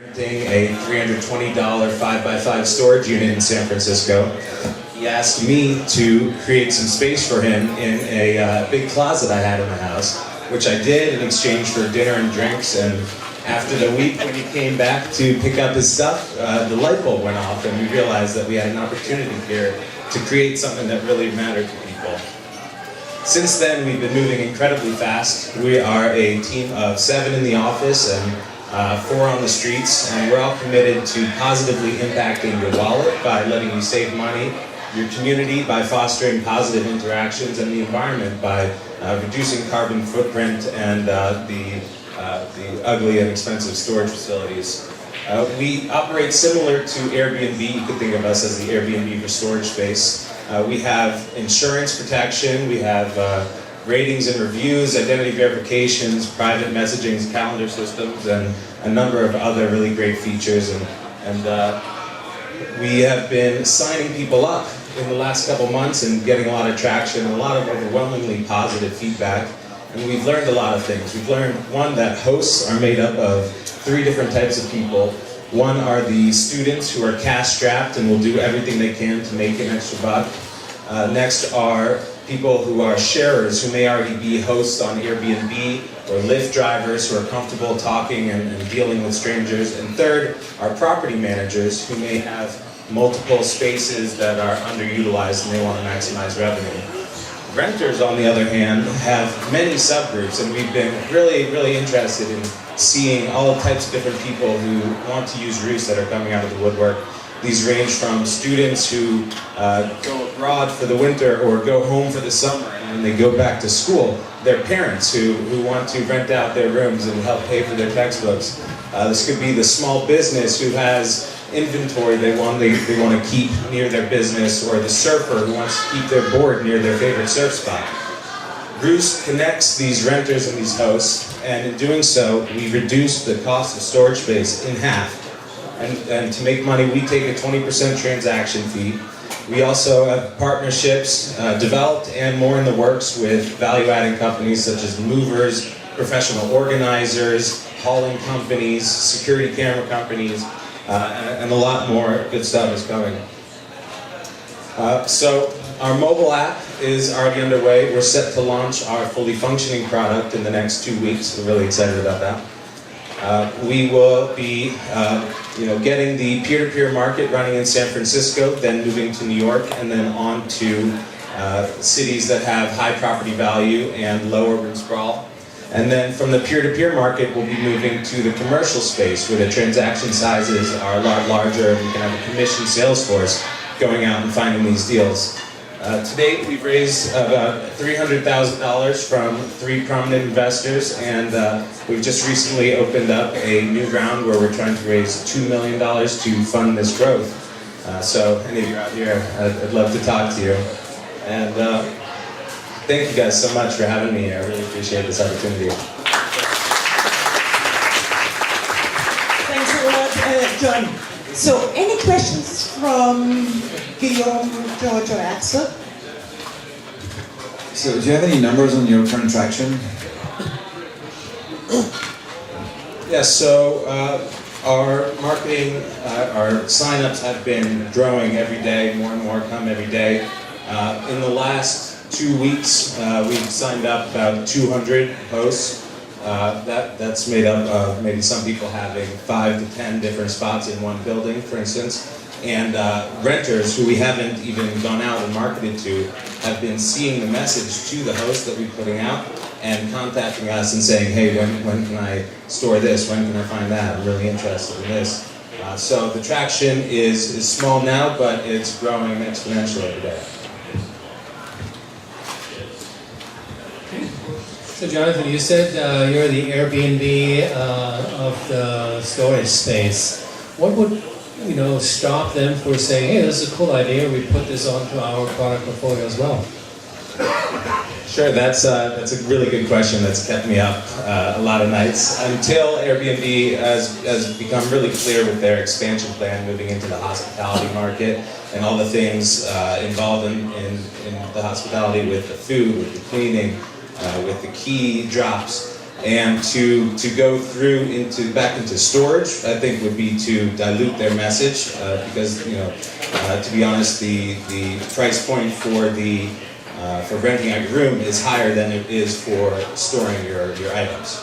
Renting a $320 5x5 storage unit in San Francisco. He asked me to create some space for him in a big closet I had in the house, which I did in exchange for dinner and drinks. And after the week when he came back to pick up his stuff, the light bulb went off and we realized that we had an opportunity here to create something that really mattered to people. Since then, we've been moving incredibly fast. We are a team of 7 in the office and 4 on the streets, and we're all committed to positively impacting your wallet by letting you save money, your community by fostering positive interactions, and the environment by reducing carbon footprint and the ugly and expensive storage facilities. We operate similar to Airbnb. You could think of us as the Airbnb for storage space. We have insurance protection, we have ratings and reviews, identity verifications, private messaging, calendar systems, and a number of other really great features. And we have been signing people up in the last couple months and getting a lot of traction, a lot of overwhelmingly positive feedback. And we've learned a lot of things. We've learned, one, that hosts are made up of 3 different types of people. One are the students who are cash-strapped and will do everything they can to make an extra buck. Next are people who are sharers, who may already be hosts on Airbnb, or Lyft drivers who are comfortable talking and dealing with strangers. And third are property managers who may have multiple spaces that are underutilized and they want to maximize revenue. Renters, on the other hand, have many subgroups, and we've been really, really interested in seeing all types of different people who want to use roofs that are coming out of the woodwork. These range from students who go abroad for the winter or go home for the summer and they go back to school. Their parents who want to rent out their rooms and help pay for their textbooks. This could be the small business who has inventory they want to keep near their business, or the surfer who wants to keep their board near their favorite surf spot. Roost connects these renters and these hosts, and in doing so, we reduce the cost of storage space in half. And to make money, we take a 20% transaction fee. We also have partnerships developed and more in the works with value-adding companies such as movers, professional organizers, hauling companies, security camera companies, and a lot more good stuff is coming. So our mobile app is already underway. We're set to launch our fully functioning product in the next 2 weeks. We're really excited about that. We will be getting the peer-to-peer market running in San Francisco, then moving to New York, and then on to cities that have high property value and low urban sprawl. And then from the peer-to-peer market, we'll be moving to the commercial space where the transaction sizes are a lot larger and we can have a commission sales force going out and finding these deals. To date, we've raised about $300,000 from 3 prominent investors, and we've just recently opened up a new round where we're trying to raise $2 million to fund this growth. So any of you out here, I'd love to talk to you. And thank you guys so much for having me here. I really appreciate this opportunity. Thanks a lot, John. So, any questions from Guillaume, George, or Axel? So, do you have any numbers on your current traction? Yeah, so our marketing, our signups have been growing every day. More and more come every day. In the last 2 weeks, we've signed up about 200 hosts. That's made up of maybe some people having 5 to 10 different spots in one building, for instance. And renters who we haven't even gone out and marketed to have been seeing the message to the host that we're putting out and contacting us and saying, hey, when can I store this? When can I find that? I'm really interested in this. So the traction is small now, but it's growing exponentially every day. So Jonathan, you said you're the Airbnb of the storage space. What would stop them from saying, hey, this is a cool idea, we put this onto our product portfolio as well? Sure, that's a really good question that's kept me up a lot of nights. Until Airbnb has become really clear with their expansion plan moving into the hospitality market and all the things involved in the hospitality with the food, with the cleaning, with the key drops. And to go through back into storage, I think would be to dilute their message because to be honest, the price point for renting out your room is higher than it is for storing your items.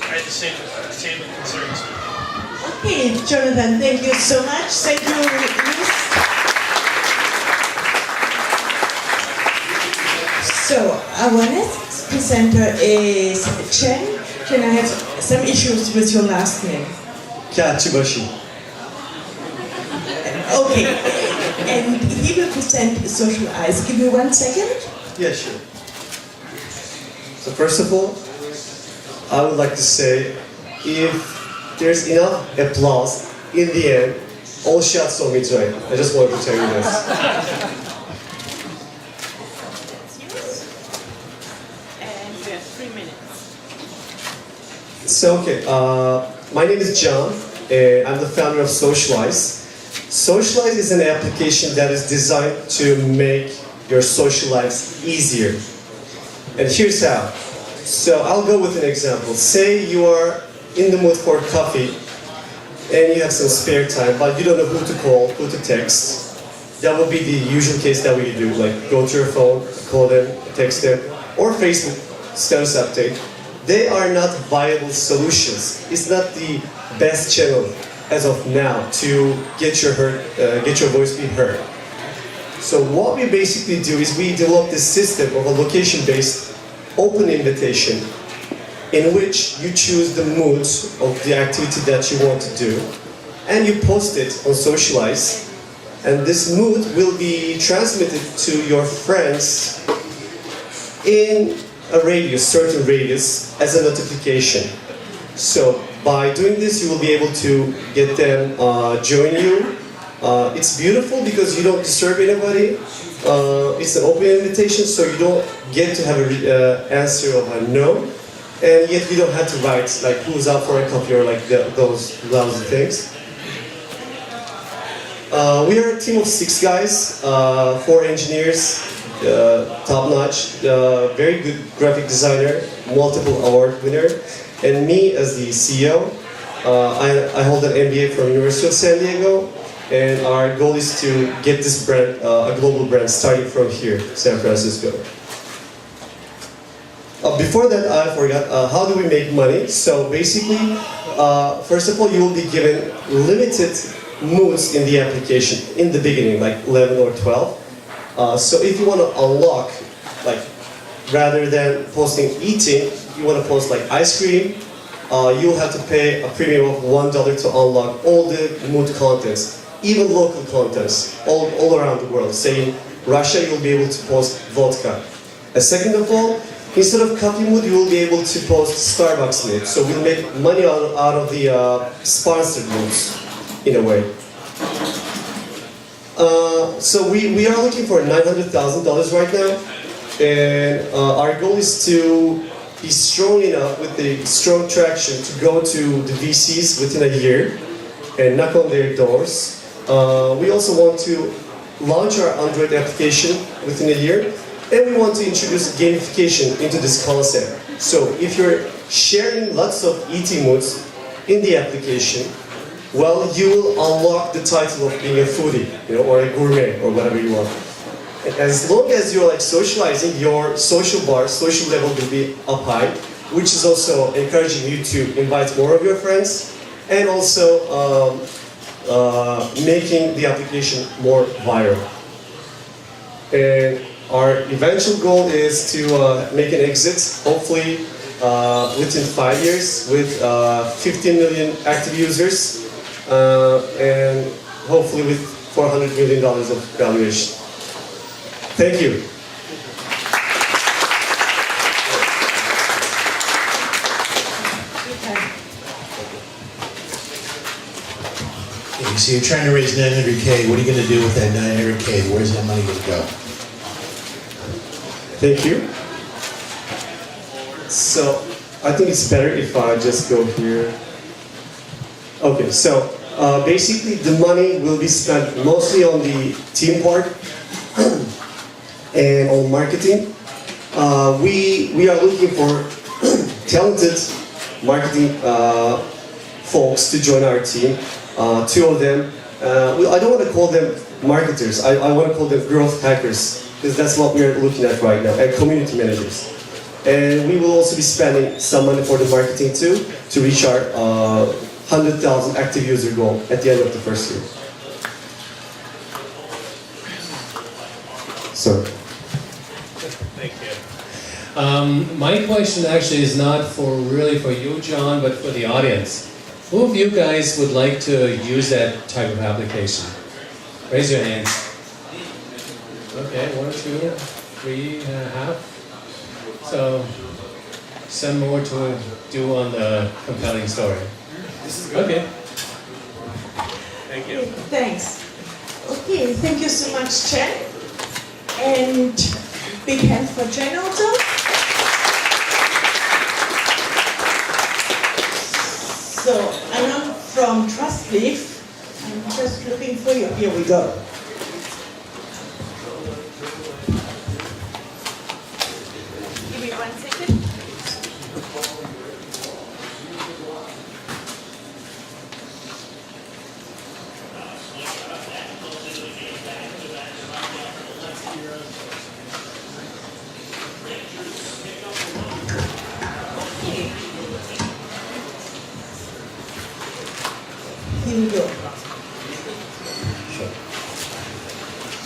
I had the same concerns. Okay, Jonathan, thank you so much. Thank you, Luis. So, our next presenter is Chen. Can I have some issues with your last name? Kachibashi. Okay, and he will present Social Eyes. Give me 1 second. Yeah, sure. So first of all, I would like to say, if there's enough applause in the end, all shots on me tonight. I just wanted to tell you this. And you have 3 minutes. So okay, my name is John, and I'm the founder of Socialize. Socialize is an application that is designed to make your social lives easier. And here's how. So I'll go with an example. Say you are in the mood for coffee and you have some spare time, but you don't know who to call, who to text. That would be the usual case that we do, like go to your phone, call them, text them, or Facebook status update. They are not viable solutions. It's not the best channel as of now to get your voice be heard. So what we basically do is we develop this system of a location-based open invitation in which you choose the mood of the activity that you want to do and you post it on Socialize, and this mood will be transmitted to your friends in a radius, certain radius, as a notification. So by doing this, you will be able to get them join you. It's beautiful because you don't disturb anybody. It's an open invitation, so you don't get to have an answer of a no, and yet you don't have to write like who's up for a coffee or like those lousy things. We are a team of 6 guys, 4 engineers, top-notch, very good graphic designer, multiple award winner, and me as the CEO. I hold an MBA from University of San Diego. And our goal is to get this brand, a global brand, starting from here, San Francisco. Before that, I forgot, how do we make money? So basically, first of all, you will be given limited moods in the application in the beginning, like 11 or 12. So if you want to unlock, like rather than posting eating, you want to post like ice cream, you'll have to pay a premium of $1 to unlock all the mood contents. Even local contents all around the world. Say in Russia, you'll be able to post vodka. And second of all, instead of coffee mood, you will be able to post Starbucks mood. So we'll make money out of the sponsored moods, in a way. So we are looking for $900,000 right now. And our goal is to be strong enough with the strong traction to go to the VCs within a year and knock on their doors. We also want to launch our Android application within a year, and we want to introduce gamification into this concept. So if you're sharing lots of eating moods in the application, well, you will unlock the title of being a foodie, or a gourmet, or whatever you want. And as long as you're like socializing, your social bar, social level will be up high, which is also encouraging you to invite more of your friends, and also making the application more viral. And our eventual goal is to make an exit, hopefully within 5 years, with 15 million active users, and hopefully with $400 million of valuation. Thank you. So you're trying to raise 900K. What are you going to do with that 900K? Where's that money going to go? Thank you. So I think it's better if I just go here. Okay, so basically the money will be spent mostly on the team part and on marketing. we are looking for talented marketing folks to join our team. Two of them, I don't want to call them marketers, I want to call them growth hackers, because that's what we're looking at right now, and community managers. And we will also be spending some money for the marketing too, to reach our 100,000 active user goal at the end of the first year. So. Thank you. My question actually is not really for you, John, but for the audience. Who of you guys would like to use that type of application? Raise your hands. Okay, 1, 2, 3 and a half. So, some more to do on the compelling story. Okay. Thank you. Thanks. Okay, thank you so much, Chen. And big hand for Chen also. So, Anand from Trustleaf. I'm just looking for you. Here we go. Give me 1 second. Here we go.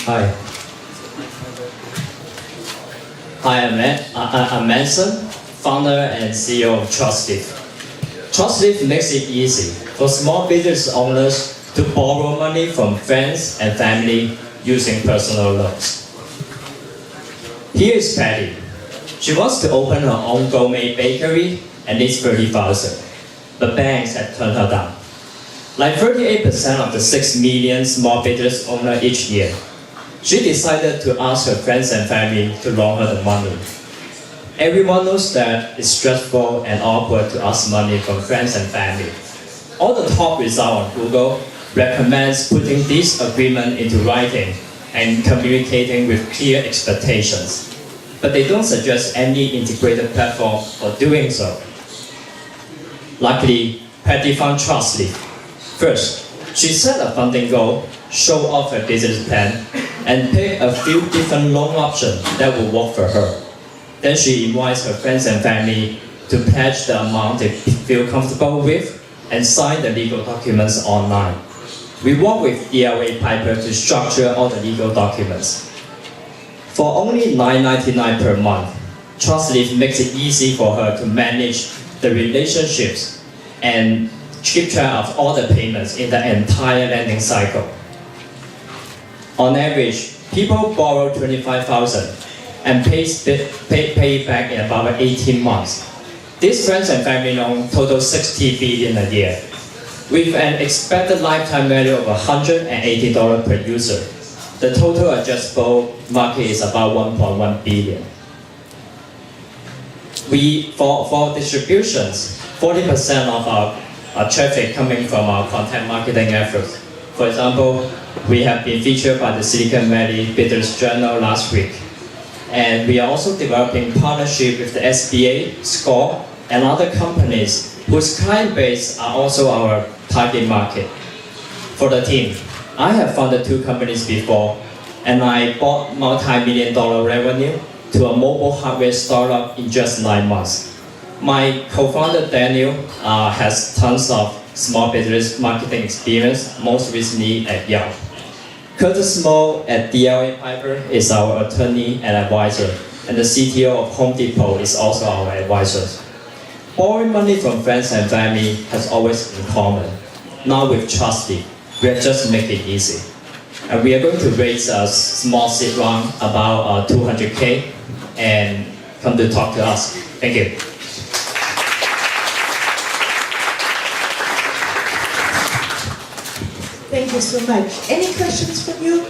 Hi. Hi, I'm Manson, founder and CEO of Trustleaf. Trustleaf makes it easy for small business owners to borrow money from friends and family using personal loans. Here is Patty. She wants to open her own gourmet bakery and needs $30,000, but banks have turned her down. Like 38% of the 6 million small business owners each year, she decided to ask her friends and family to loan her the money. Everyone knows that it's stressful and awkward to ask money from friends and family. All the top results on Google recommends putting this agreement into writing and communicating with clear expectations, but they don't suggest any integrated platform for doing so. Luckily, Patty found Trustleaf. First, she set a funding goal, showed off her business plan, and picked a few different loan options that would work for her. Then she invites her friends and family to pledge the amount they feel comfortable with and sign the legal documents online. We work with DLA Piper to structure all the legal documents. For only $9.99 per month, Trustleaf makes it easy for her to manage the relationships and keep track of all the payments in the entire lending cycle. On average, people borrow $25,000 and pay back in about 18 months. These friends and family loans total $60 billion a year, with an expected lifetime value of $180 per user. The total addressable market is about $1.1 billion. For distributions, 40% of our traffic coming from our content marketing efforts. For example, we have been featured by the Silicon Valley Business Journal last week. And we are also developing partnership with the SBA, SCORE, and other companies whose client base are also our target market. For the team, I have founded 2 companies before, and I bought multi-million-dollar revenue to a mobile hardware startup in just 9 months. My co-founder Daniel has tons of small business marketing experience, most recently at Yelp. Curtis Moe at DLA Piper is our attorney and advisor, and the CTO of Home Depot is also our advisor. Borrowing money from friends and family has always been common. Now with Trustleaf, we have just made it easy. And we are going to raise a small seed round about $200K and come to talk to us. Thank you. Thank you so much. Any questions from you?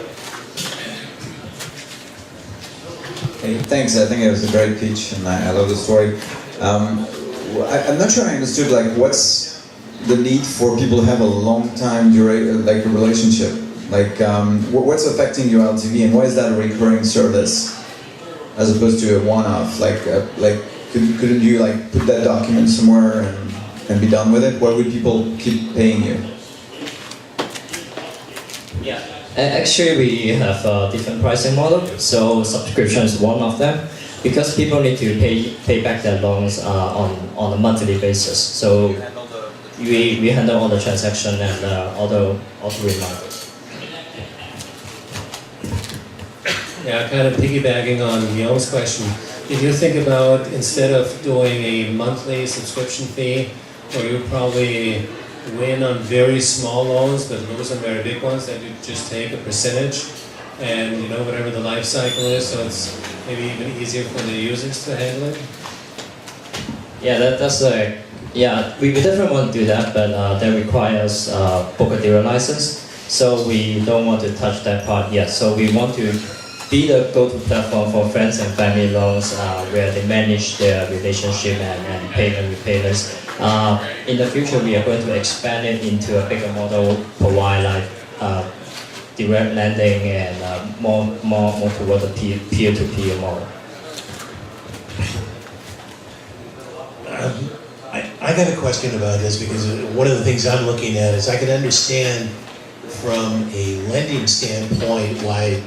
Hey, thanks. I think it was a great pitch, and I love the story. I'm not sure I understood. Like, what's the need for people to have a long time like a relationship? Like, what's affecting your LTV, and why is that a recurring service? as opposed to a one-off? Couldn't you like put that document somewhere and be done with it? Why would people keep paying you? Yeah. Actually, we have a different pricing model. So subscription is one of them, because people need to pay back their loans on a monthly basis. So we handle all the transaction and auto reminders. Yeah, kind of piggybacking on Guillaume's question, did you think about, instead of doing a monthly subscription fee, or you probably win on very small loans but lose on very big ones, that you just take a percentage and whatever the life cycle is, so it's maybe even easier for the users to handle it? Yeah, we definitely want to do that, but that requires broker-dealer license, so we don't want to touch that part yet. So we want to be the go-to platform for friends and family loans, where they manage their relationship and payment repayments. In the future, we are going to expand it into a bigger model, provide direct lending and more toward the peer-to-peer model. I got a question about this, because one of the things I'm looking at is I can understand from a lending standpoint why,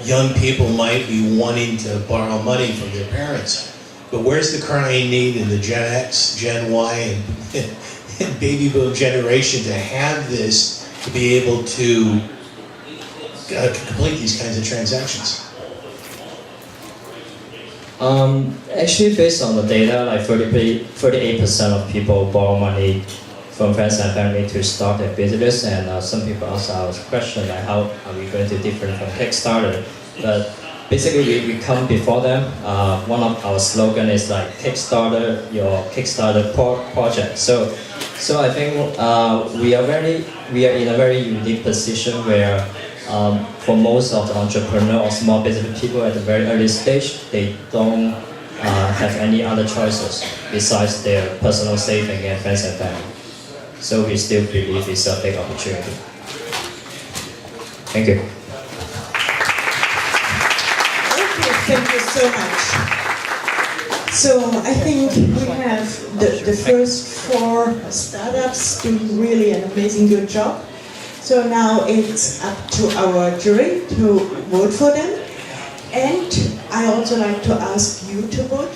young people might be wanting to borrow money from their parents. But where's the crying need in the Gen X, Gen Y, and baby boom generation to have this, to be able to complete these kinds of transactions? Actually, based on the data, like 38% of people borrow money from friends and family to start their business, and some people ask us question like, how are we going to different from Kickstarter? But basically, we come before them. One of our slogan is like Kickstarter your Kickstarter project. So I think we are in a very unique position where for most of the entrepreneur or small business people at the very early stage, they don't have any other choices besides their personal saving and friends and family. So we still believe it's a big opportunity. Thank you. Okay, thank you so much. So I think we have the first 4 startups doing really an amazing good job. So now it's up to our jury to vote for them. And I also like to ask you to vote.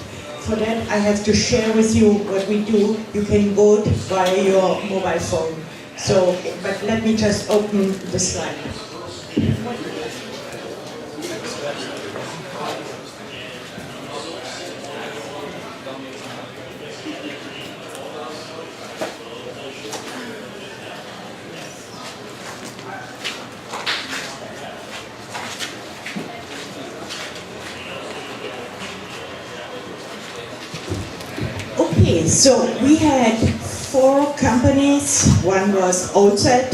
For that, I have to share with you what we do. You can vote via your mobile phone. So, but let me just open the slide. Okay, so we had 4 companies. One was Outset,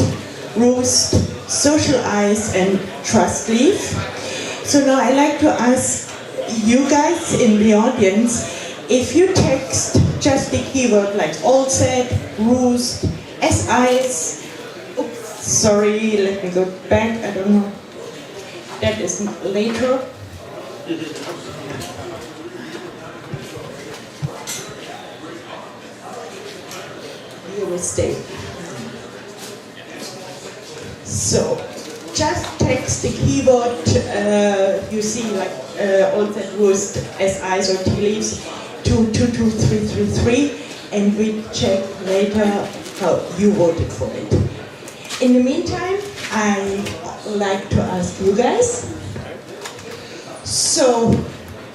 Roost, Social Eyes, and Trust Leaf. So now I'd like to ask you guys in the audience, if you text just the keyword like Outset, Roost, SIs, oops, sorry, let me go back, I don't know, that is later. You will stay. So, just text the keyword you see like all that Roost, SIs or tea leaves to 22333, and we check later how you voted for it. In the meantime, I'd like to ask you guys. So,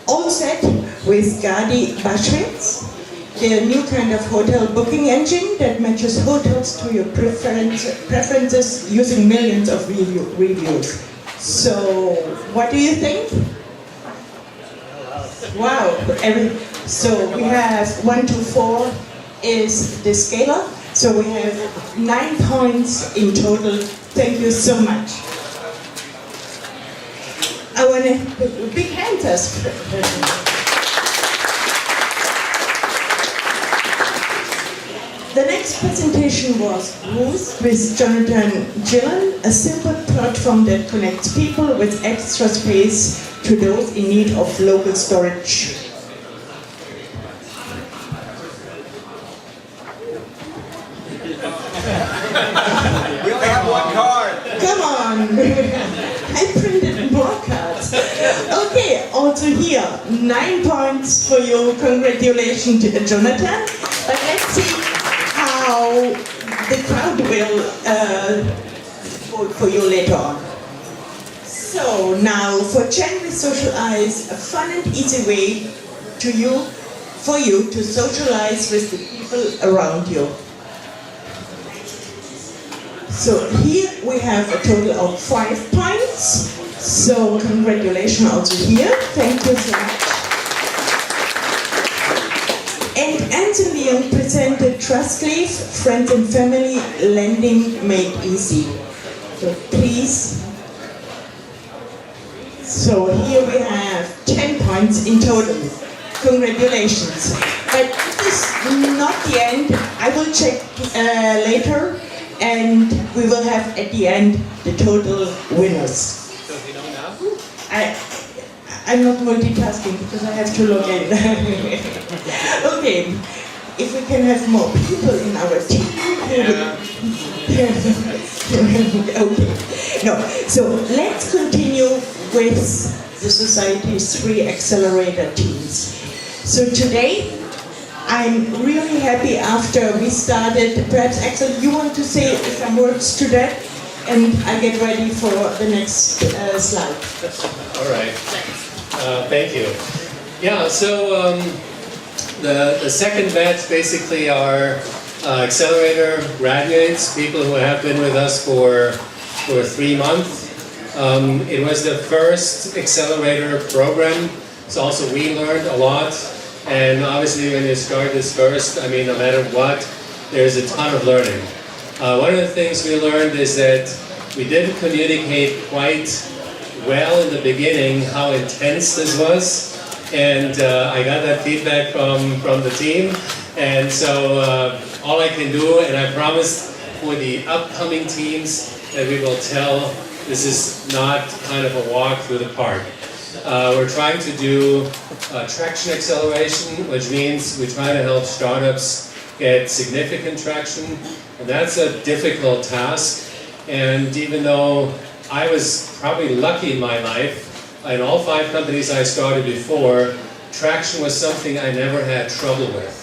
all set with Gadi Bashwitz, the new kind of hotel booking engine that matches hotels to your preferences using millions of reviews. So, what do you think? Wow! So we have 1 to 4 is the scaler. So we have 9 points in total. Thank you so much. I want to big hands us. The next presentation was Ruth with Jonathan Gillen, a simple platform that connects people with extra space to those in need of local storage. We only have one card. Come on! I printed more cards. Okay, also here, 9 points for you. Congratulations, Jonathan. But let's see how the crowd will vote for you later on. So now, for Chen with Social Eyes, a fun and easy way for you to socialize with the people around you. So here we have a total of 5 points. So congratulations also here. Thank you so much. And Anthony Young presented Trustclave, Friends and Family, Lending Made Easy. So please. So here we have 10 points in total. Congratulations. But this is not the end. I will check later. And we will have at the end the total winners. So if you know now? I'm not multitasking because I have to log in. Okay, if we can have more people in our team. Okay, no, so let's continue with the Society's 3 accelerator teams. So today, I'm really happy after we started. Perhaps Axel, you want to say some words to that, and I get ready for the next slide. All right. Thank you. Yeah. So the second batch basically are Accelerator Graduates, people who have been with us for 3 months. It was the first Accelerator program, so also we learned a lot. And obviously when you start this first, I mean, no matter what, there's a ton of learning. One of the things we learned is that we didn't communicate quite well in the beginning how intense this was. And I got that feedback from the team. And so all I can do, and I promised for the upcoming teams that we will tell this is not kind of a walk through the park. We're trying to do traction acceleration, which means we try to help startups get significant traction, and that's a difficult task. And even though I was probably lucky in my life, in all 5 companies I started before, traction was something I never had trouble with.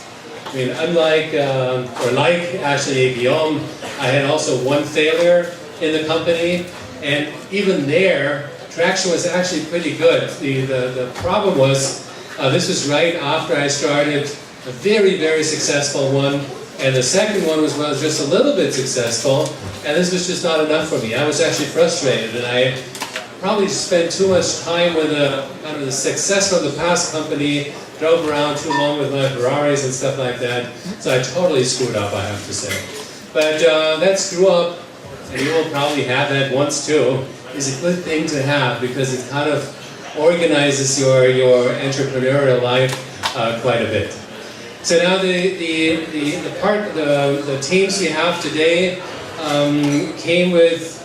I mean, unlike, or like actually Guillaume, I had also 1 failure in the company, and even there, traction was actually pretty good. The problem was, this was right after I started a very, very successful one, and the second one was just a little bit successful, and this was just not enough for me. I was actually frustrated, and I probably spent too much time with kind of the success of the past company, drove around too long with my Ferraris and stuff like that, so I totally screwed up, I have to say. But that screw up, and you will probably have that once too, is a good thing to have because it kind of organizes your entrepreneurial life quite a bit. So now the teams we have today came with,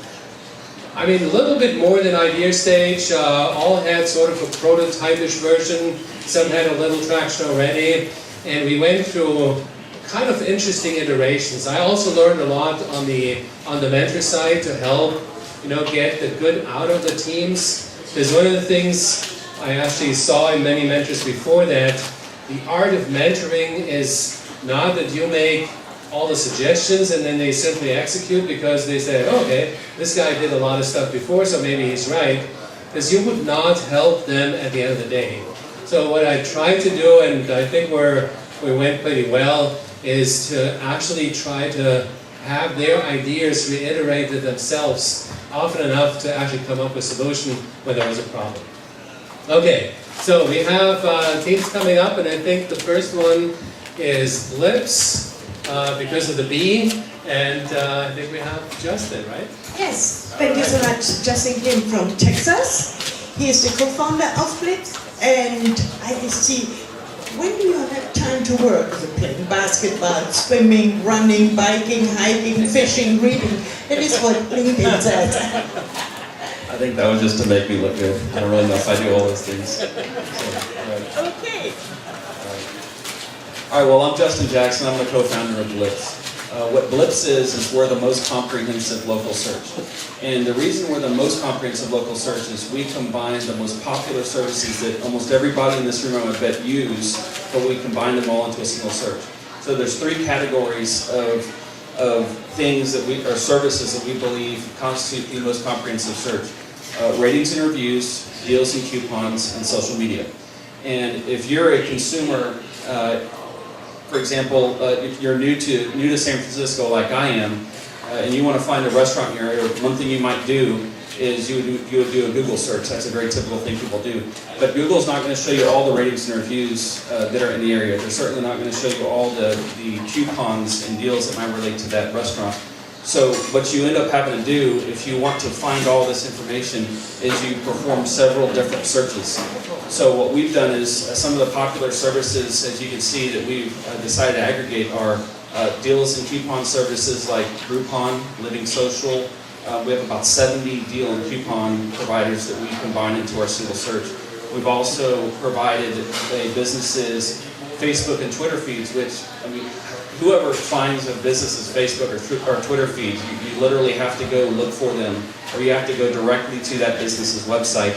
I mean, a little bit more than idea stage. All had sort of a prototype-ish version. Some had a little traction already, and we went through kind of interesting iterations. I also learned a lot on the mentor side to help get the good out of the teams. Because one of the things I actually saw in many mentors before that, the art of mentoring is not that you make all the suggestions and then they simply execute because they say, okay, this guy did a lot of stuff before, so maybe he's right. Because you would not help them at the end of the day. So what I tried to do, and I think we went pretty well, is to actually try to have their ideas reiterated themselves often enough to actually come up with a solution when there was a problem. Okay, so we have teams coming up, and I think the first one is Lips, because of the B, and I think we have Justin, right? Yes, thank you so much. Justin came from Texas. He is the co-founder of Flips, and I can see, when do you have time to work? You're playing basketball, swimming, running, biking, hiking, fishing, reading. That is what LinkedIn says. I think that was just to make me look good. I don't really know if I do all those things. So, Okay. all right, well, I'm Justin Jackson. I'm the co-founder of Blips. What Blips is we're the most comprehensive local search. And the reason we're the most comprehensive local search is we combine the most popular services that almost everybody in this room, I bet, use, but we combine them all into a single search. So there's 3 categories of things that or services that we believe constitute the most comprehensive search. Ratings and reviews, deals and coupons, and social media. And if you're a consumer, for example, if you're new to San Francisco like I am, and you want to find a restaurant in your area, one thing you might do is you would do a Google search. That's a very typical thing people do. But Google's not going to show you all the ratings and reviews that are in the area. They're certainly not going to show you all the coupons and deals that might relate to that restaurant. So what you end up having to do, if you want to find all this information, is you perform several different searches. So what we've done is some of the popular services, as you can see, that we've decided to aggregate are deals and coupon services like Groupon, Living Social. We have about 70 deal and coupon providers that we combine into our single search. We've also provided a business's Facebook and Twitter feeds, which, I mean, whoever finds a business's Facebook or Twitter feeds, you literally have to go look for them, or you have to go directly to that business's website.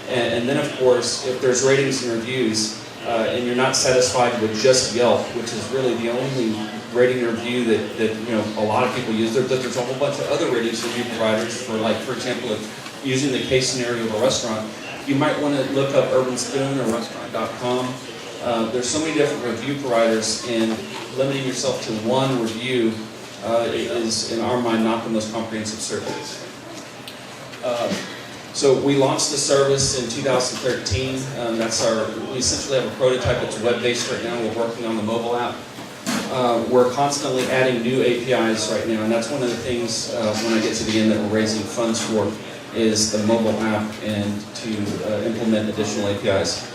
And then, of course, if there's ratings and reviews, and you're not satisfied with just Yelp, which is really the only rating and review that a lot of people use, there's a whole bunch of other ratings and review providers for, like, for example, if using the case scenario of a restaurant, you might want to look up Urban Spoon or Restaurant.com. There's so many different review providers, and limiting yourself to one review is, in our mind, not the most comprehensive service. So we launched the service in 2013. We essentially have a prototype that's web-based right now. We're working on the mobile app. We're constantly adding new APIs right now, and that's one of the things when I get to the end that we're raising funds for is the mobile app and to implement additional APIs.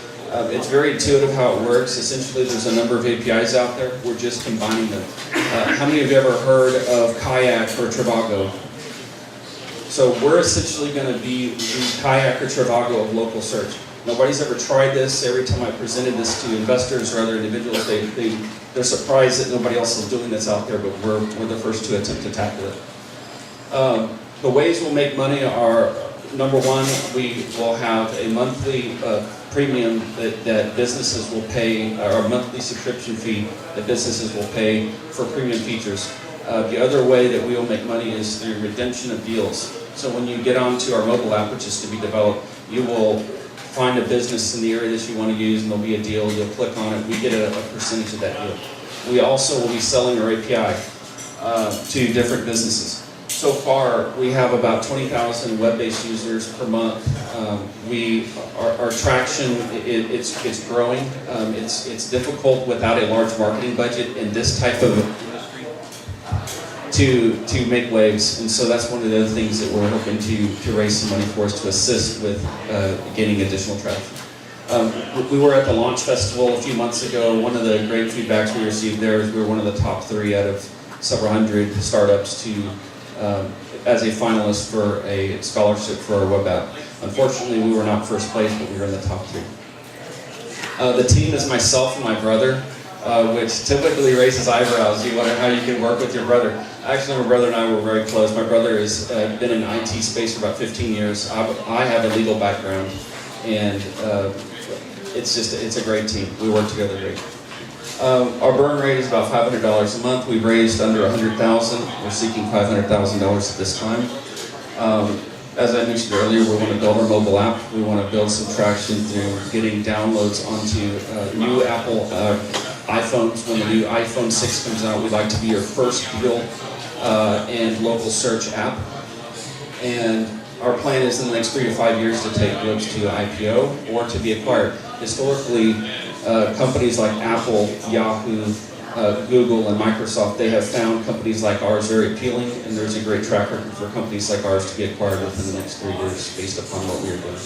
It's very intuitive how it works. Essentially, there's a number of APIs out there. We're just combining them. How many of you have ever heard of Kayak or Trivago? So we're essentially going to be the Kayak or Trivago of local search. Nobody's ever tried this. Every time I presented this to investors or other individuals, they're surprised that nobody else is doing this out there, but we're the first to attempt to tackle it. The ways we'll make money are, number one, we will have a monthly premium that businesses will pay, or a monthly subscription fee that businesses will pay for premium features. The other way that we will make money is through redemption of deals. So when you get onto our mobile app, which is to be developed, you will find a business in the area that you want to use, and there'll be a deal. You'll click on it. We get a percentage of that deal. We also will be selling our API to different businesses. So far, we have about 20,000 web-based users per month. Our traction, it's growing. It's difficult without a large marketing budget in this type of industry to make waves, and so that's one of the other things that we're hoping to raise some money for, is to assist with gaining additional traction. We were at the Launch Festival a few months ago. One of the great feedbacks we received there is we were one of the top 3 out of several hundred startups as a finalist for a scholarship for our web app. Unfortunately, we were not first place, but we were in the top 3. The team is myself and my brother, which typically raises eyebrows. You wonder how you can work with your brother. Actually, my brother and I were very close. My brother has been in the IT space for about 15 years. I have a legal background, and it's a great team. We work together great. Our burn rate is about $500 a month. We've raised under $100,000. We're seeking $500,000 at this time. As I mentioned earlier, we want to build our mobile app. We want to build some traction through getting downloads onto new Apple iPhones. When the new iPhone 6 comes out, we'd like to be your first deal and local search app. And our plan is in the next 3 to 5 years to take Blips to IPO or to be acquired. Historically, companies like Apple, Yahoo, Google, and Microsoft, they have found companies like ours very appealing, and there's a great track record for companies like ours to be acquired within the next 3 years based upon what we are doing.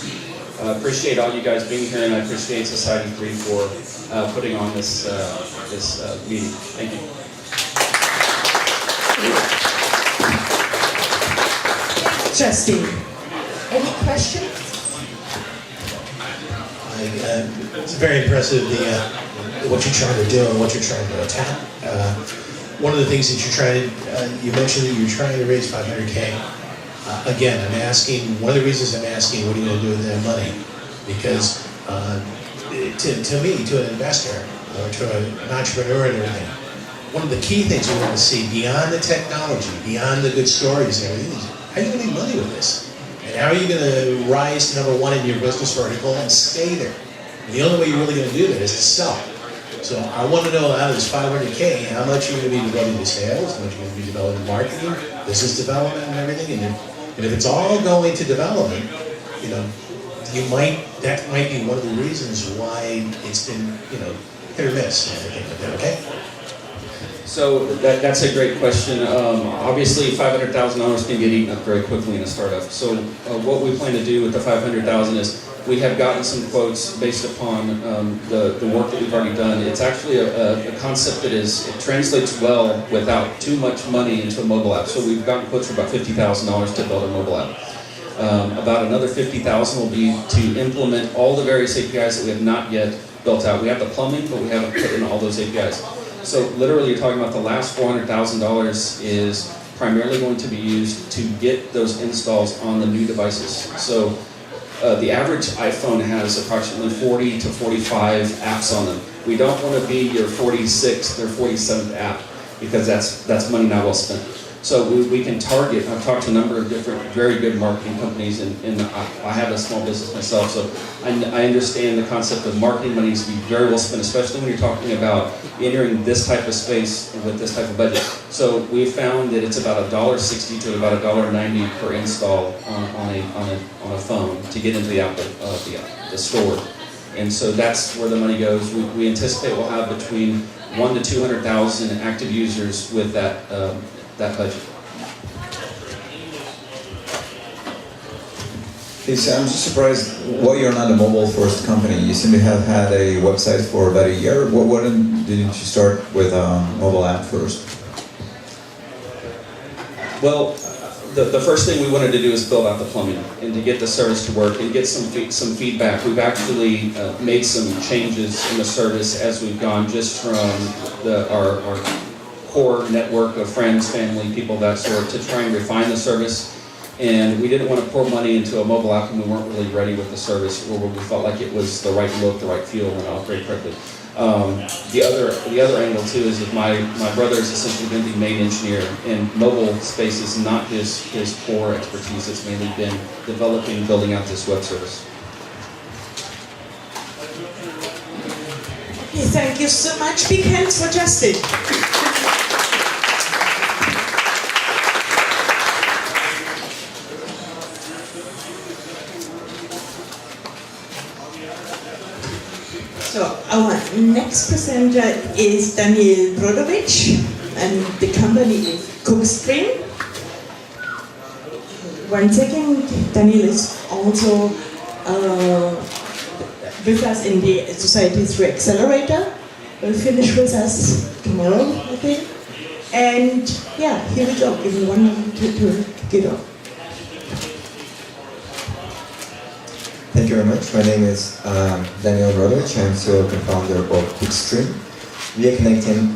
I appreciate all you guys being here, and I appreciate Society 3 for putting on this meeting. Thank you. Justin, any question? It's very impressive what you're trying to do and what you're trying to attack. One of the things that you're trying, you mentioned that you're trying to raise 500K. Again, I'm asking, one of the reasons I'm asking, what are you going to do with that money? Because to me, to an investor, or to an entrepreneur and everything, one of the key things we want to see beyond the technology, beyond the good stories and everything, is how are you going to make money with this? And how are you going to rise to number one in your business vertical and stay there? And the only way you're really going to do that is to sell. So I want to know out of this 500K, how much you're going to be devoting to sales, how much you're going to be devoting to marketing, business development and everything. And if it's all going to development, you know, that might be one of the reasons why it's been, you know, hit or miss and everything like that, okay? So that's a great question. Obviously, $500,000 can get eaten up very quickly in a startup. So what we plan to do with the $500,000 is we have gotten some quotes based upon the work that we've already done. It's actually a concept that it translates well without too much money into a mobile app. So we've gotten quotes for about $50,000 to build a mobile app. About another $50,000 will be to implement all the various APIs that we have not yet built out. We have the plumbing, but we haven't put in all those APIs. So literally you're talking about the last $400,000 is primarily going to be used to get those installs on the new devices. So the average iPhone has approximately 40 to 45 apps on them. We don't want to be your 46th or 47th app because that's money not well spent. So we can target, I've talked to a number of different very good marketing companies and I have a small business myself, so I understand the concept of marketing money needs to be very well spent, especially when you're talking about entering this type of space with this type of budget. So we've found that it's about $1.60 to about $1.90 per install on a phone to get into the store. And so that's where the money goes. We anticipate we'll have between 1 to 200,000 active users with that budget. I'm just surprised why you're not a mobile-first company. You seem to have had a website for about a year. Why didn't you start with a mobile app first? Well, the first thing we wanted to do is build out the plumbing and to get the service to work and get some feedback. We've actually made some changes in the service as we've gone just from our core network of friends, family, people, that sort, to try and refine the service. And we didn't want to pour money into a mobile app and we weren't really ready with the service, or we felt like it was the right look, the right feel, and operate correctly. The other angle too is that my brother has essentially been the main engineer, and mobile space is not his core expertise. It's mainly been developing, building out this web service. Okay, thank you so much. Big hands for Justin. So our next presenter is Daniel Brodovich, and the company is Cookstream. 1 second, Daniel is also with us in the Society through Accelerator. Will finish with us tomorrow, I think. And yeah, here we go. Give me 1 moment to get on. Thank you very much. My name is Daniel Brodovich. I'm CEO and founder of Cookstream. We are connecting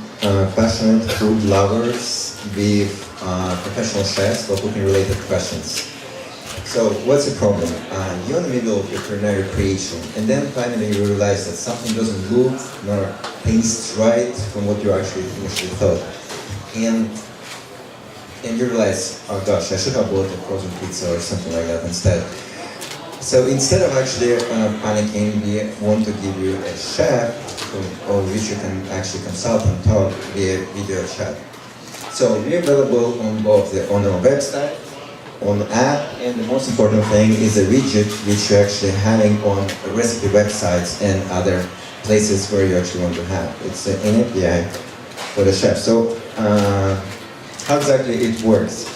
passionate food lovers with professional chefs for cooking-related questions. So what's the problem? You're in the middle of your culinary creation, and then finally you realize that something doesn't look nor taste right from what you actually initially thought. And you realize, oh gosh, I should have bought a frozen pizza or something like that instead. So instead of actually panicking, we want to give you a chef or which you can actually consult and talk via video chat. So we're available on both on our website, on the app, and the most important thing is a widget which you're actually having on recipe websites and other places where you actually want to have. It's an API for the chef. So how exactly it works?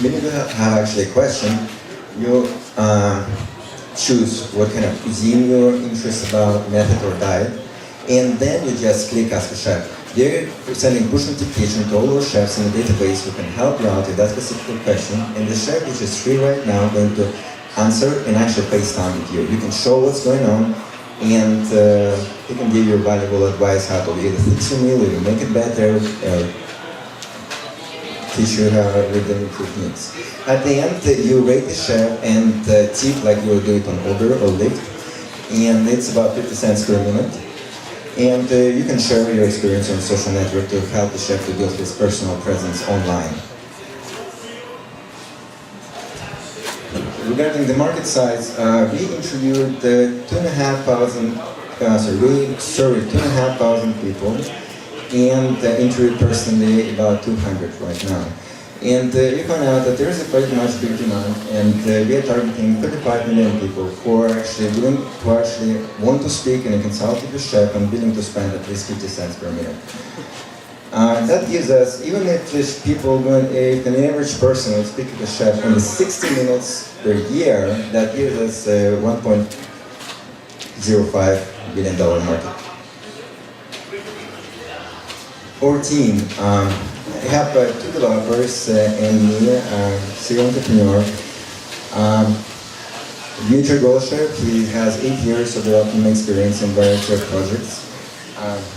When you have actually a question, you choose what kind of cuisine you're interested about, method or diet, and then you just click Ask a Chef. They're sending push notification to all our chefs in the database who can help you out with that specific question, and the chef, which is free right now, going to answer and actually FaceTime with you. You can show what's going on, and he can give you valuable advice how to either fix your meal, either make it better, or teach you how with the new techniques. At the end, you rate the chef and tip like you would do it on Uber or Lyft, and it's about 50 cents per minute. And you can share your experience on social network to help the chef to build his personal presence online. Regarding the market size, we interviewed 2,500 people, and interviewed personally about 200 right now. And we found out that there is a pretty much big demand, and we are targeting 35 million people who are actually willing to actually want to speak and consult with the chef and willing to spend at least 50 cents per minute. That gives us, even if these people, if an average person will speak with a chef only 60 minutes per year, that gives us a $1.05 billion market. Our team, I have two developers and me, serial entrepreneur. Dmitry Goloshev, he has 8 years of development experience in variety of projects.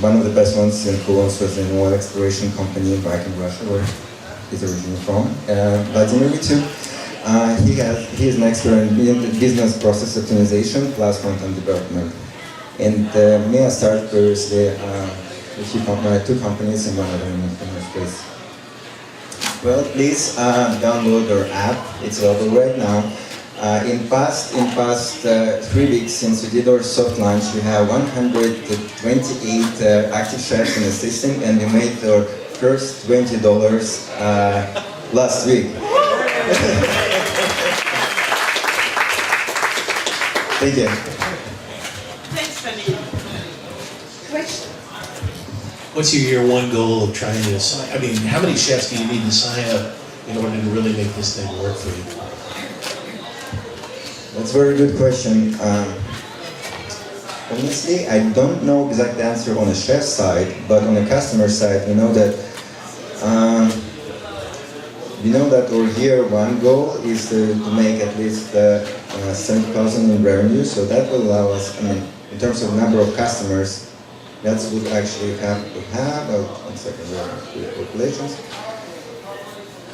One of the best ones in Kulos was an oil exploration company back in Russia, where he's originally from. Vladimir Mitu, he is an expert in business process optimization plus front-end development. And me, I started previously with two companies, and one of them in the space. Well, please download our app. It's available right now. In past 3 weeks since we did our soft launch, we have 128 active chefs in the system, and we made our first $20 last week. Thank you. Thanks, Fanny. Question? What's your year one goal of trying to sign? I mean, how many chefs do you need to sign up in order to really make this thing work for you? That's a very good question. Honestly, I don't know exact answer on the chef side, but on the customer side, we know that our year one goal is to make at least 70,000 in revenue. So that will allow us, I mean, in terms of number of customers, that's what actually have one second, calculations.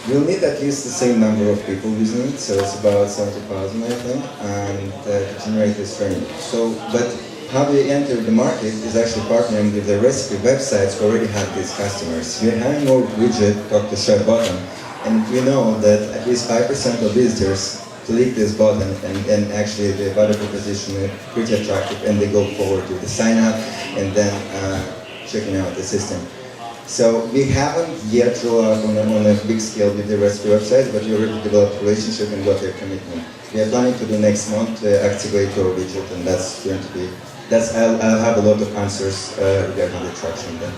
We'll need at least the same number of people using it, so it's about 70,000, I think, and to generate this revenue. So, but how we enter the market is actually partnering with the recipe websites who already have these customers. We're having our widget, Talk to Chef button, and we know that at least 5% of visitors click this button, and actually the value proposition is pretty attractive, and they go forward to the sign up and then checking out the system. So we haven't yet rolled out on a big scale with the recipe websites, but we already developed a relationship and got their commitment. We are planning to do next month activate our widget, and that's going to be, I'll have a lot of answers regarding the traction then.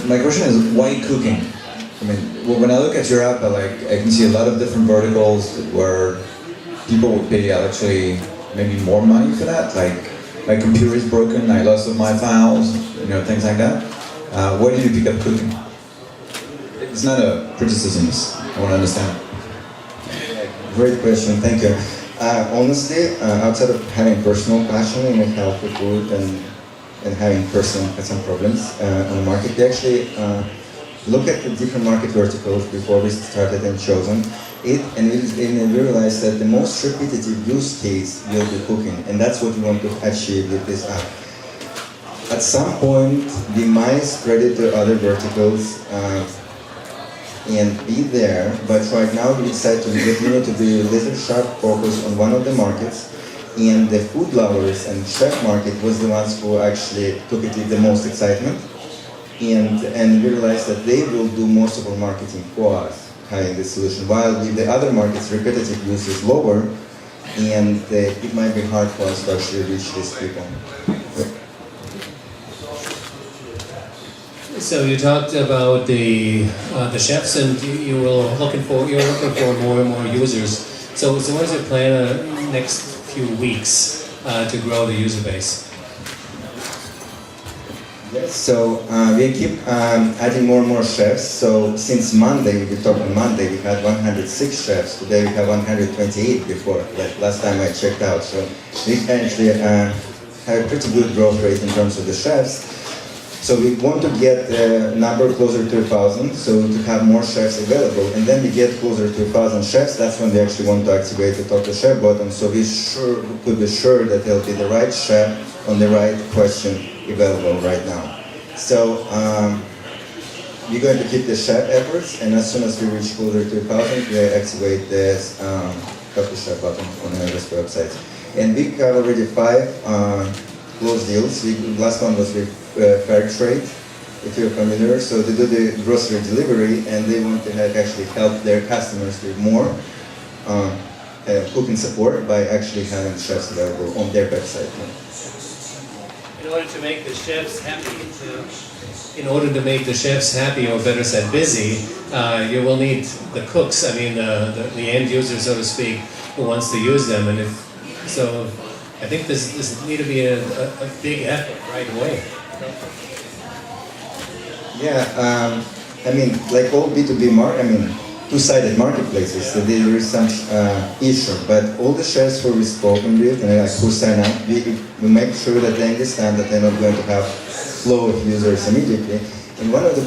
My question is, why cooking? I mean, when I look at your app, I can see a lot of different verticals where people would pay actually maybe more money for that. Like, my computer is broken, I lost all my files, things like that. Why did you pick up cooking? It's not a criticism, I want to understand. Great question, thank you. Honestly, outside of having personal passion in health with food and having some problems on the market, we actually look at the different market verticals before we started and chosen it, and we realized that the most repetitive use case will be cooking, and that's what we want to achieve with this app. At some point, we might spread it to other verticals and be there, but right now we decided to continue to be laser sharp focus on one of the markets, and the food lovers and chef market was the ones who actually took it with the most excitement, and we realized that they will do most of our marketing for us, having this solution, while with the other markets repetitive use is lower, and it might be hard for us to actually reach these people. So you talked about the chefs, and you're looking for more and more users. So what is your plan next few weeks to grow the user base? Yes, So we keep adding more and more chefs. So since Monday, we talked on Monday, we had 106 chefs. Today we have 128 before, like last time I checked out. So we actually have a pretty good growth rate in terms of the chefs. So we want to get the number closer to 1,000, so to have more chefs available. And then we get closer to 1,000 chefs, that's when we actually want to activate the Talk to Chef button, so we could be sure that there'll be the right chef on the right question available right now. So we're going to keep the chef efforts, and as soon as we reach closer to 1,000, we activate this Talk to Chef button on the website. And we got already 5 closed deals. Last one was with Fair Trade, if you're familiar. So they do the grocery delivery, and they want to actually help their customers with more cooking support by actually having chefs available on their website. In order to make the chefs happy, or better said, busy, you will need the cooks. I mean, the end user, so to speak, who wants to use them. And so, I think this need to be a big effort right away. Yeah, I mean, like all B2B two-sided marketplaces, so there is some issue, but all the chefs who we spoken with and like who sign up, we make sure that they understand that they're not going to have flow of users immediately. And one of the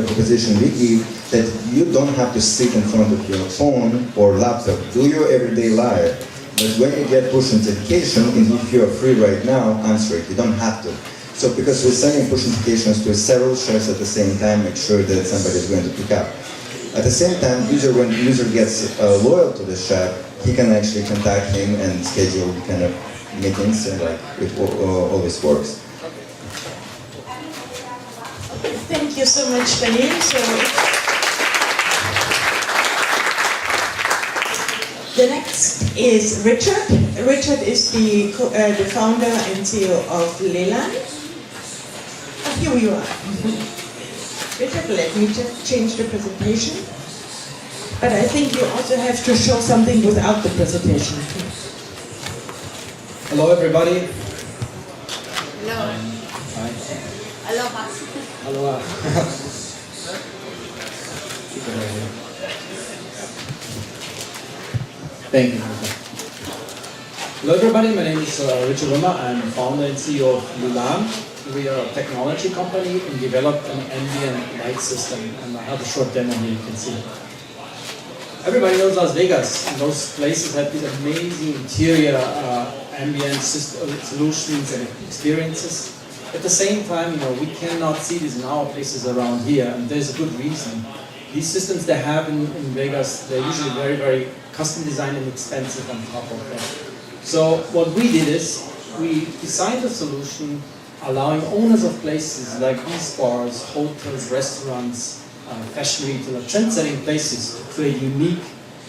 proposition we give that you don't have to sit in front of your phone or laptop, do your everyday life, but when you get push notification, and if you are free right now, answer it. You don't have to. So because we're sending push notifications to several chefs at the same time, make sure that somebody is going to pick up. At the same time, when the user gets loyal to the chef, he can actually contact him and schedule kind of meetings, and like it always works. Thank you so much, Daniel. So the next is Richard. Richard is the founder and CEO of Leland. Here you are. Richard, let me just change the presentation. But I think you also have to show something without the presentation. Hello, everybody. Hello. Hi. Aloha. Aloha. Thank you. Hello, everybody. My name is Richard Wimmer. I'm founder and CEO of Lulan. We are a technology company and developed an ambient light system. And I have a short demo here, you can see. Everybody knows Las Vegas, and those places have these amazing interior ambient solutions and experiences. At the same time, we cannot see this in our places around here, and there's a good reason. These systems they have in Vegas, they're usually very, very custom designed and expensive on top of that. So what we did is, we designed a solution allowing owners of places like these bars, hotels, restaurants, fashion retail, trend-setting places to create unique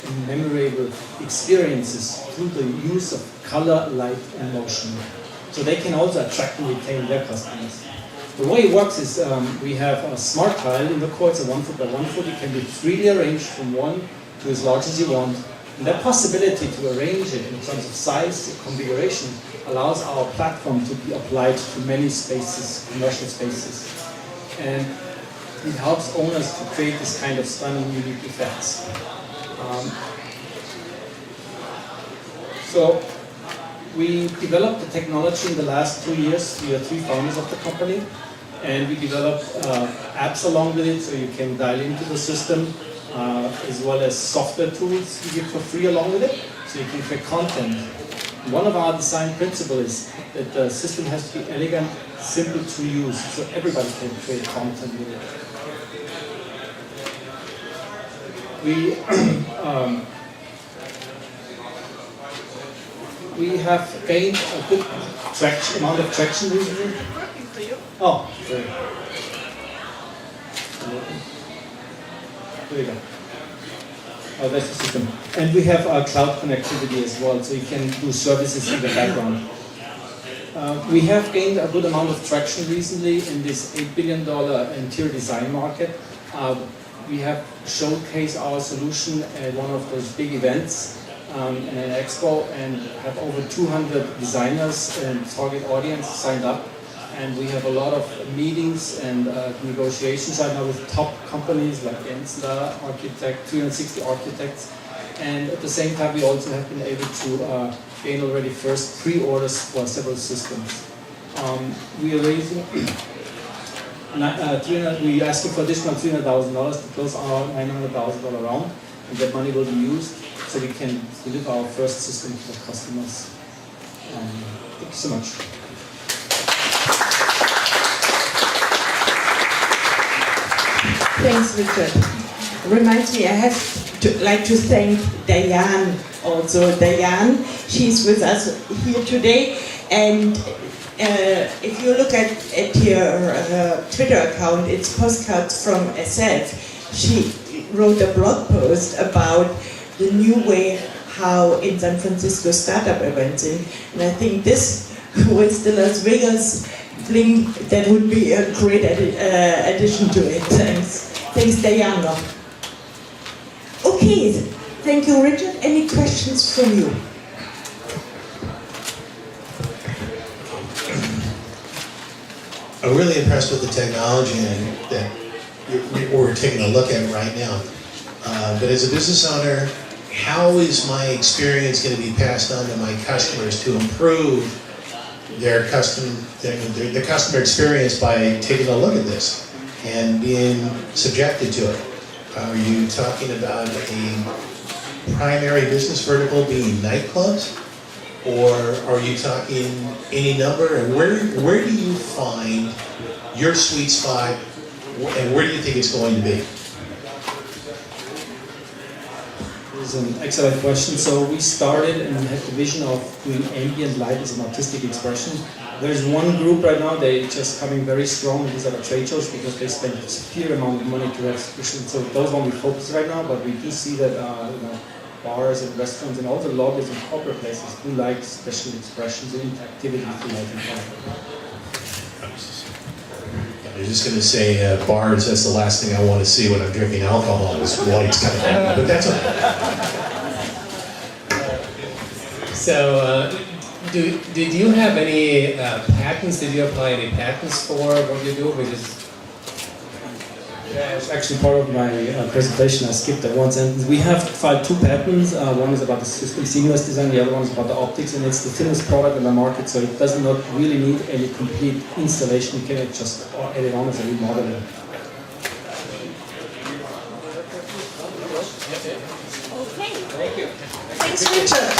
and memorable experiences through the use of color, light, and motion. So they can also attract and retain their customers. The way it works is we have a smart tile in the core. It's a 1 foot by 1 foot. It can be freely arranged from 1 to as large as you want. And that possibility to arrange it in terms of size, configuration, allows our platform to be applied to many spaces, commercial spaces. And it helps owners to create this kind of stunning, unique effects. So we developed the technology in the last 2 years. We are 3 founders of the company, and we developed apps along with it, so you can dial into the system, as well as software tools we give for free along with it, so you can create content. One of our design principles is that the system has to be elegant, simple to use, so everybody can create content with it. We have gained a good amount of traction recently. Oh, great. There you go. Oh, that's the system. And we have our cloud connectivity as well, so you can do services in the background. We have gained a good amount of traction recently in this $8 billion interior design market. We have showcased our solution at one of those big events in an expo, and have over 200 designers and target audience signed up. and we have a lot of meetings and negotiations right now with top companies like Gensler Architect, 360 Architects. And at the same time, we also have been able to gain already first pre-orders for several systems. We are raising, we asking for additional $300,000 to close our $900,000 round, and that money will be used so we can deliver our first system for customers. Thank you so much. Thanks, Richard. Reminds me, I have like to thank Diane also. Diane, she's with us here today, and if you look at your Twitter account, it's postcards from SF. She wrote a blog post about the new way how in San Francisco startup events in, and I think this with the Las Vegas link, that would be a great addition to it. Thanks, Diana. Okay, thank you, Richard. Any questions from you? I'm really impressed with the technology that we're taking a look at right now. But as a business owner, how is my experience going to be passed on to my customers to improve the customer experience by taking a look at this and being subjected to it? Are you talking about a primary business vertical being nightclubs? Or are you talking any number? And where do you find your sweet spot, and where do you think it's going to be? This is an excellent question. So we started and had the vision of doing ambient light as an artistic expression. There's one group right now, they're just coming very strong. These are the trade shows because they spend a sheer amount of money to have exhibitions. So those won't be focused right now, but we do see that bars and restaurants and all the lobbies and corporate places do like special expressions and interactivity through light and color. I was just going to say, bars, that's the last thing I want to see when I'm drinking alcohol, is lights coming on, but that's okay. So, did you have any patents? Did you apply any patents for what you do? Yeah, it's actually part of my presentation. I skipped that one sentence. We have filed 2 patents. One is about the system seamless design, the other one is about the optics, and it's the thinnest product in the market, so it does not really need any complete installation. You can just add it on as a remodeling. Okay. Thank you. Thanks, Richard.